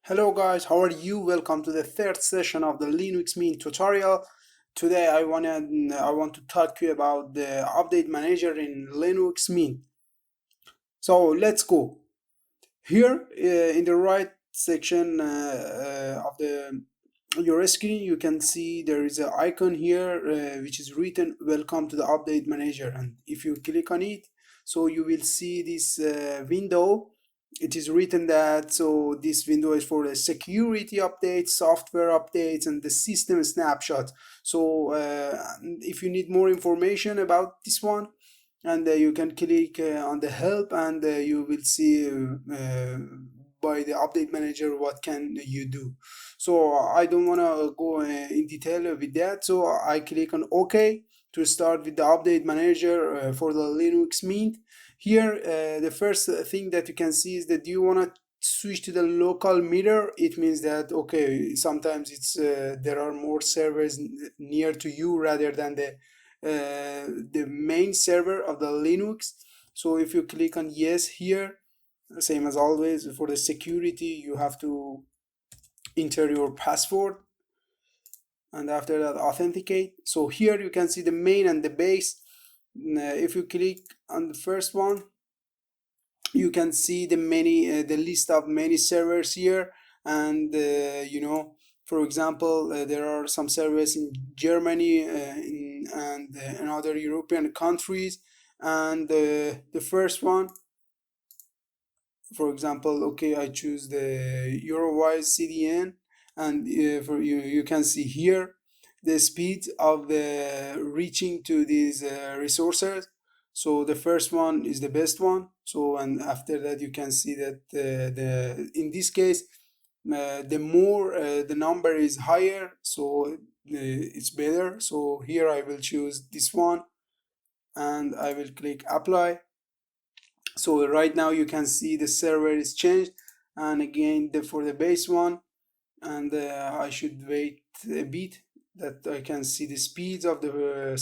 Hello guys, how are you? Welcome to the third session of the Linux Mint tutorial. Today I want to talk to you about the update manager in Linux Mint. So let's go. Here in the right section of the your screen, you can see there is an icon here which is written "Welcome to the Update Manager," and if you click on it, so you will see this window. It is written that this window is for the security updates, software updates, and the system snapshot. So if you need more information about this one, and you can click on the help, and you will see by the update manager what can you do. So I don't want to go in detail with that, so I click on OK to start with the update manager for the Linux Mint. Here the first thing that you can see is that you want to switch to the local mirror. It means that okay, sometimes it's there are more servers near to you rather than the main server of the Linux. So if you click on yes here, same as always, for the security you have to enter your password, and after that authenticate. So here you can see the main and the base. If you click on the first one, you can see the list of many servers here, and for example, there are some servers in Germany and in other European countries, and the first one, for example, okay, I choose the Eurowise CDN, and for you can see here the speed of the reaching to these resources. So the first one is the best one. So and after that you can see that the in this case the more the number is higher, so it's better. So here I will choose this one, and I will click apply. So right now you can see the server is changed, and again for the base one, and I should wait a bit that I can see the speeds of the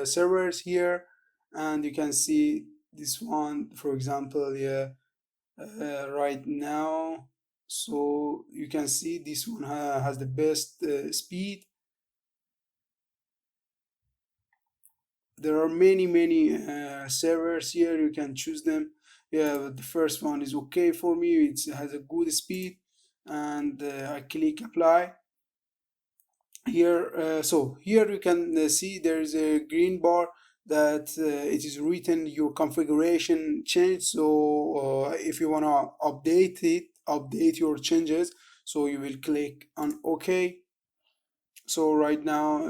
servers here, and you can see this one, for example, yeah, right now. So you can see this one has the best speed. There are many servers here, you can choose them. Yeah, the first one is okay for me, it has a good speed, and I click apply here. So here you can see there is a green bar that it is written your configuration change. So if you want to update your changes, so you will click on OK. So right now,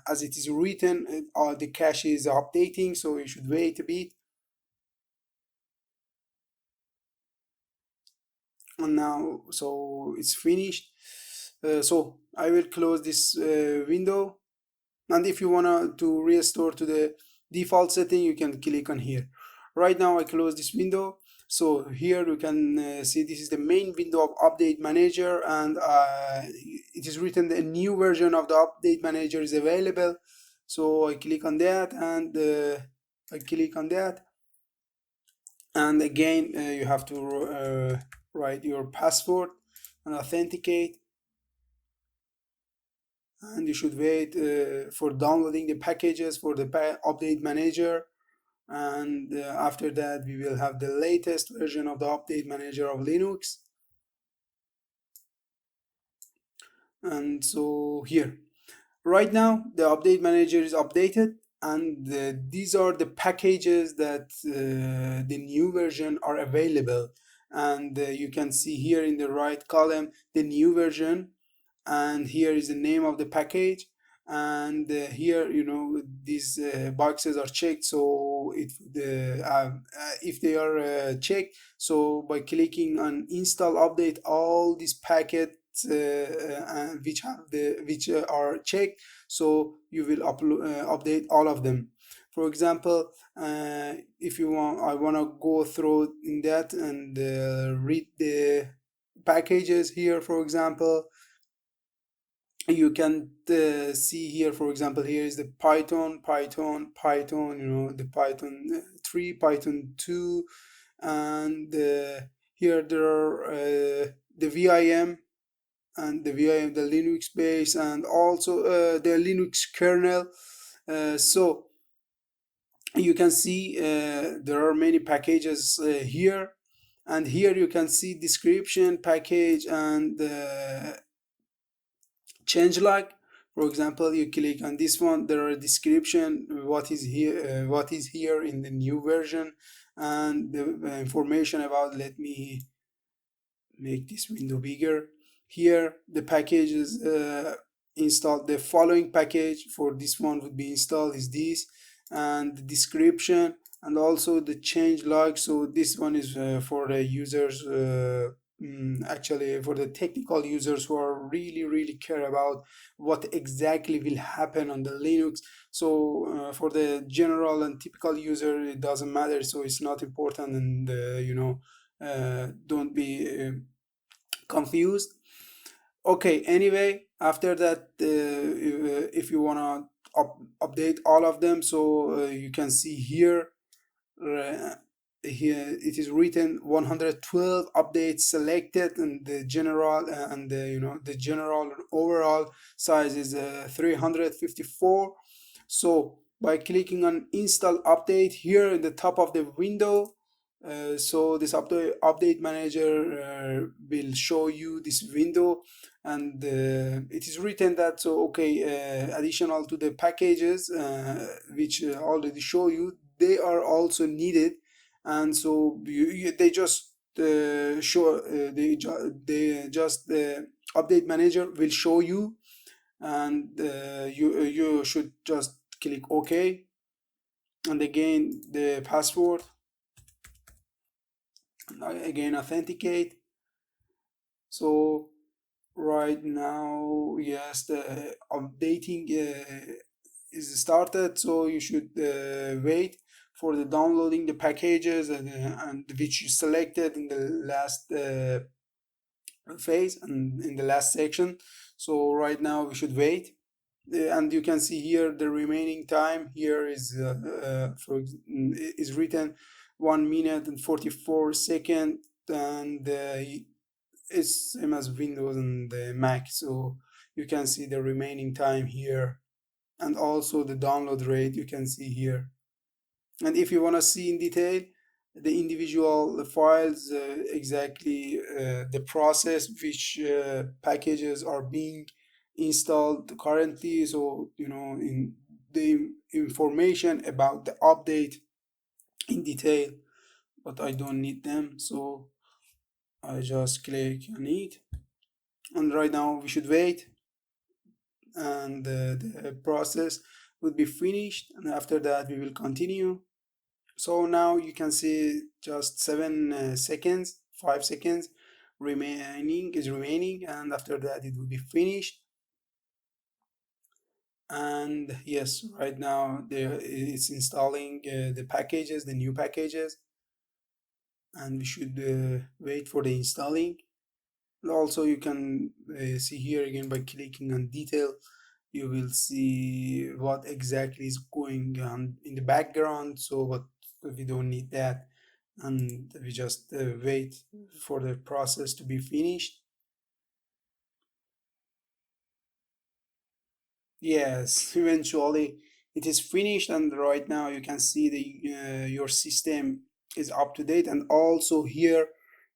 as it is written, the cache is updating, so you should wait a bit. And now, so it's finished. So I will close this window, and if you want to restore to the default setting, you can click on here. Right now I close this window. So here you can see this is the main window of update manager, and it is written a new version of the update manager is available. So I click on that, and and again you have to write your password and authenticate, and you should wait for downloading the packages for the update manager. And after that we will have the latest version of the update manager of Linux. And so here right now the update manager is updated, and these are the packages that the new version are available. And you can see here in the right column the new version, and here is the name of the package, and here these boxes are checked. So if they are checked, so by clicking on install update all these packets which are checked, so you will update all of them. For example, if you want, I want to go through in that and read the packages here. For example, you can see here, for example, here is the Python, the Python 3, Python 2, and here there are the vim and the vim, the Linux base, and also the Linux kernel. So you can see there are many packages here, and here you can see description package and changelog. For example, you click on this one, there are a description what is here in the new version, and the information about, let me make this window bigger. Here the packages installed, the following package for this one would be installed is this, and the description, and also the change log. So this one is for the users, actually for the technical users who are really care about what exactly will happen on the Linux. So for the general and typical user it doesn't matter, so it's not important, and don't be confused. Okay, anyway, after that, if you want to update all of them, so you can see here, uh, here it is written 112 updates selected, and the general and the the general overall size is 354. So by clicking on install update here in the top of the window, so this update manager will show you this window, and it is written that, so okay, additional to the packages which already show you, they are also needed. And so they just show they just update manager will show you, and you should just click OK, and again the password, again authenticate. So right now, yes, the updating is started, so you should wait for the downloading the packages, and which you selected in the last phase and in the last section. So right now we should wait. And you can see here the remaining time here is is written 1 minute and 44 seconds, and it's same as Windows and the Mac. So you can see the remaining time here, and also the download rate you can see here. And if you want to see in detail the individual files, exactly the process which packages are being installed currently, so in the information about the update in detail, but I don't need them, so I just click on it. And right now we should wait, and the process would be finished, and after that we will continue. So now you can see just 7 seconds, 5 seconds remaining, and after that it will be finished. And yes, right now there it's installing the packages, the new packages, and we should wait for the installing. And also you can see here again by clicking on detail, you will see what exactly is going on in the background. So what we don't need that, and we just wait for the process to be finished. Yes, eventually it is finished, and right now you can see the your system is up to date, and also here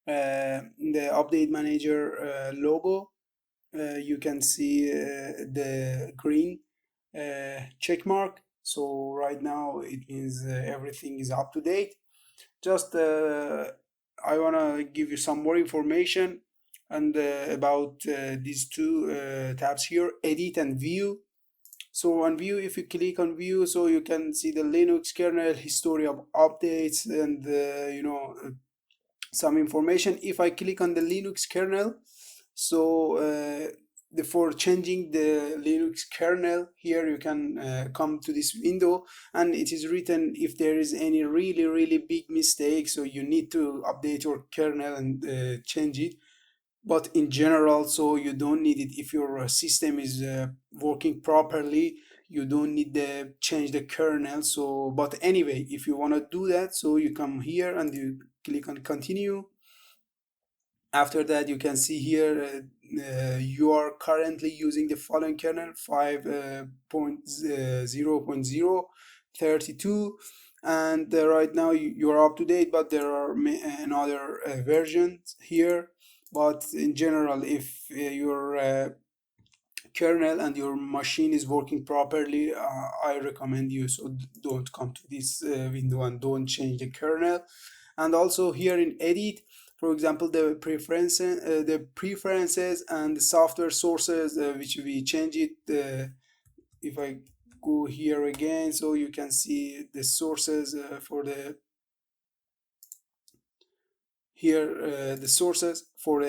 in the update manager logo, you can see the green check mark. So right now it means everything is up to date. Just I want to give you some more information and about these two tabs here, edit and view. So on view, if you click on view, so you can see the Linux kernel history of updates, and some information. If I click on the Linux kernel, so for changing the Linux kernel, here you can come to this window, and it is written if there is any really big mistake, so you need to update your kernel and change it. But in general, so you don't need it. If your system is working properly, you don't need to change the kernel. So but anyway, if you want to do that, so you come here and you click on continue, After that, you can see here you are currently using the following kernel 5.0.032, and right now you are up to date, but there are another versions here. But in general, if your kernel and your machine is working properly, I recommend you, so don't come to this window and don't change the kernel. And also here in edit, for example, the preferences and the software sources, which we change it. If I go here again, so you can see the sources for the here the sources for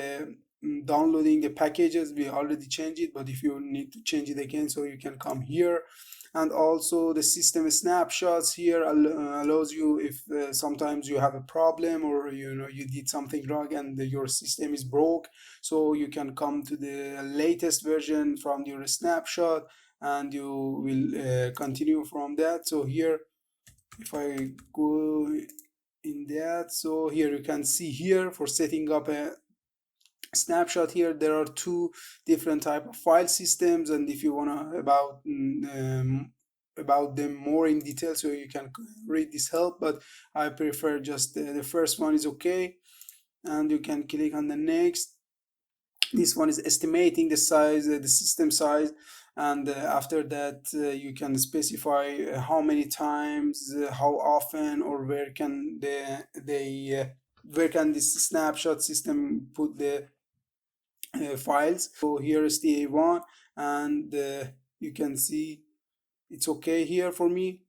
downloading the packages. We already changed it, but if you need to change it again, so you can come here. And also the system snapshots here allows you, if sometimes you have a problem, or you did something wrong and your system is broke, so you can come to the latest version from your snapshot and you will continue from that. So here, if I go in that, so here you can see here for setting up a snapshot. Here there are two different type of file systems, and if you want to about them more in detail, so you can read this help, but I prefer just the first one is okay. And you can click on the next. This one is estimating the size, the system size, and after that you can specify how many times, how often, or where can where can this snapshot system put the files. So here is the A1, and you can see it's okay here for me.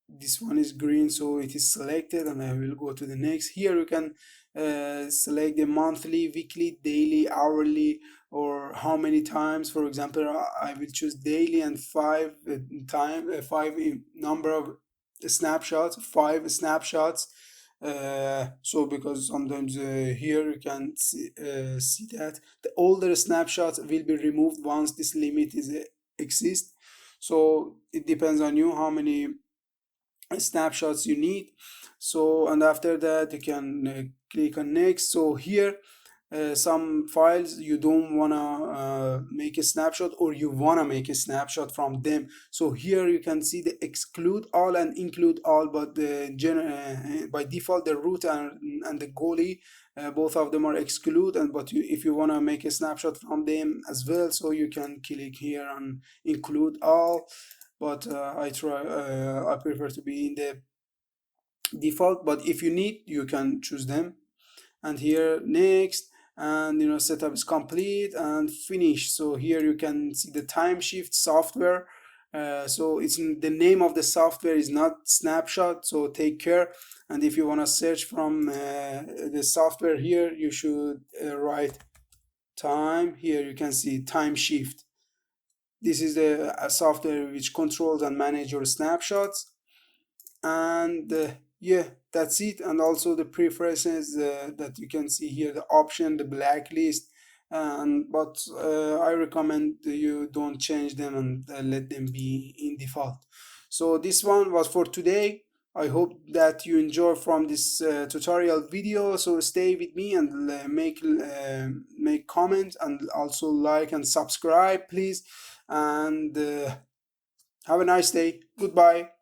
This one is green, so it is selected, and I will go to the next. Here you can select the monthly, weekly, daily, hourly, or how many times. For example, I will choose daily, and five number of snapshots, 5 snapshots. So because sometimes here you can see that the older snapshots will be removed once this limit is exists. So it depends on you how many snapshots you need. So, and after that you can click on next. So here some files you don't want to make a snapshot, or you want to make a snapshot from them. So here you can see the exclude all and include all, but by default the root and the goli, both of them are exclude, and but if you want to make a snapshot from them as well, so you can click here on include all. But I prefer to be in the default, but if you need, you can choose them. And here next, and setup is complete and finish. So here you can see the time shift software. So it's the name of the software is not snapshot, so take care. And if you want to search from the software here, you should write time. Here you can see time shift. This is the software which controls and manages your snapshots. And yeah, that's it. And also the preferences that you can see here, the option, the blacklist. But I recommend you don't change them, and let them be in default. So this one was for today. I hope that you enjoy from this tutorial video. So stay with me and make comments, and also like and subscribe, please. And have a nice day. Goodbye.